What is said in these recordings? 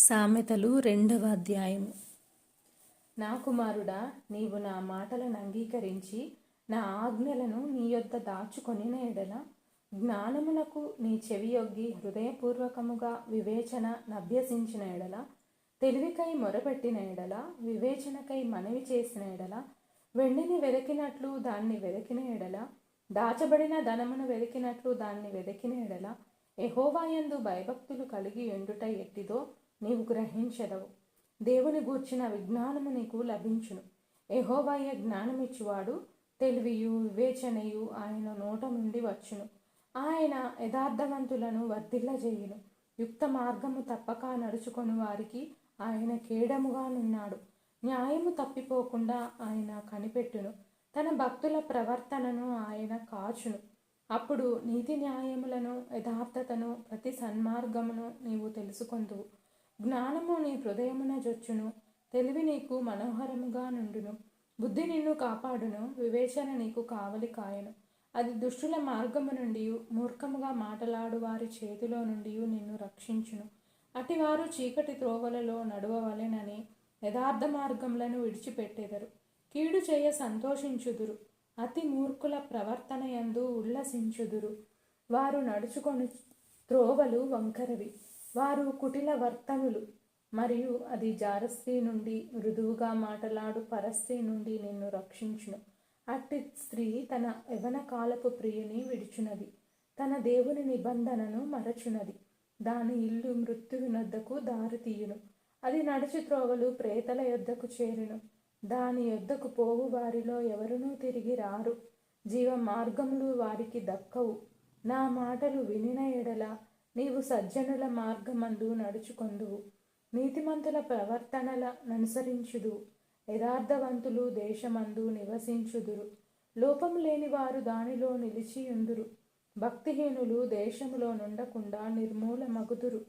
సామెతలు 2వ అధ్యాయము. నా కుమారుడా, నీవు నా మాటలను అంగీకరించి నా ఆజ్ఞలను నీ యొద్ద దాచుకొనిన ఎడల, జ్ఞానమునకు నీ చెవియొగ్గి హృదయపూర్వకముగా వివేచన నభ్యసించిన ఎడల, తెలివికై మొరపెట్టిన ఎడల, వివేచనకై మనవి చేసిన ఎడల, వెండిని వెదకినట్లు దాన్ని వెదకిన ఎడల, దాచబడిన ధనమును వెదికినట్లు దాన్ని వెదికిన ఎడల, యెహోవాయందు భయభక్తులు కలిగి ఉండుట ఎట్టిదో నీవు గ్రహించెదవు. దేవుని గూర్చిన విజ్ఞానము నీకు లభించును. యెహోవాయే జ్ఞానమిచ్చువాడు, తెలివియు వివేచనయు ఆయన నోట నుండి వచ్చును. ఆయన యథార్థవంతులను వర్ధిల్లజేయును. యుక్త మార్గము తప్పక నడుచుకొని వారికి ఆయన కేడముగానున్నాడు. న్యాయము తప్పిపోకుండా ఆయన కనిపెట్టును. తన భక్తుల ప్రవర్తనను ఆయన కాచును. అప్పుడు నీతి న్యాయములను, యథార్థతను, ప్రతి సన్మార్గమును నీవు తెలుసుకొందువు. జ్ఞానము నీ హృదయమున జొచ్చును. తెలివి నీకు మనోహరముగా నుండును. బుద్ధి నిన్ను కాపాడును. వివేచన నీకు కావలి కాయను. అది దుష్టుల మార్గము నుండి, మూర్ఖముగా మాటలాడు వారి చేతిలో నుండి నిన్ను రక్షించును. అటివారు చీకటి త్రోవలలో నడువవలెనని యథార్థ మార్గములను విడిచిపెట్టెదరు. కీడు చేయ సంతోషించుదురు. అతి మూర్ఖుల ప్రవర్తన యందు ఉల్లసించుదురు. వారు నడుచుకొని త్రోవలు వంకరవి. వారు కుటిల వర్తనులు. మరియు అది జారస్త్రీ నుండి, మృదువుగా మాటలాడు పరస్త్రీ నుండి నిన్ను రక్షించును. అట్టి స్త్రీ తన యవ్వన కాలపు ప్రియుని విడుచున్నది. తన దేవుని నిబంధనను మరచున్నది. దాని ఇల్లు మృత్యువునొద్దకు దారి తీయును. అది నడుచు త్రోవలు ప్రేతల యొద్దకు చేరును. దాని యొద్దకు పోవు వారిలో ఎవరునూ తిరిగి రారు. జీవ మార్గములు వారికి దక్కవు. నా మాటలు వినిన ఎడల నీవు సజ్జనుల మార్గమందు నడుచుకొందువు. నీతిమంతుల ప్రవర్తనల ననుసరించుదు. యథార్థవంతులు దేశమందు నివసించుదురు. లోపము లేని వారు దానిలో నిలిచియుందురు. భక్తిహీనులు దేశములో నుండకుండా నిర్మూలమగుదురు.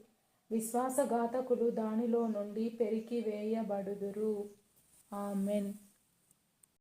విశ్వాసఘాతకులు దానిలో నుండి పెరికి వేయబడుదురు. ఆమెన్.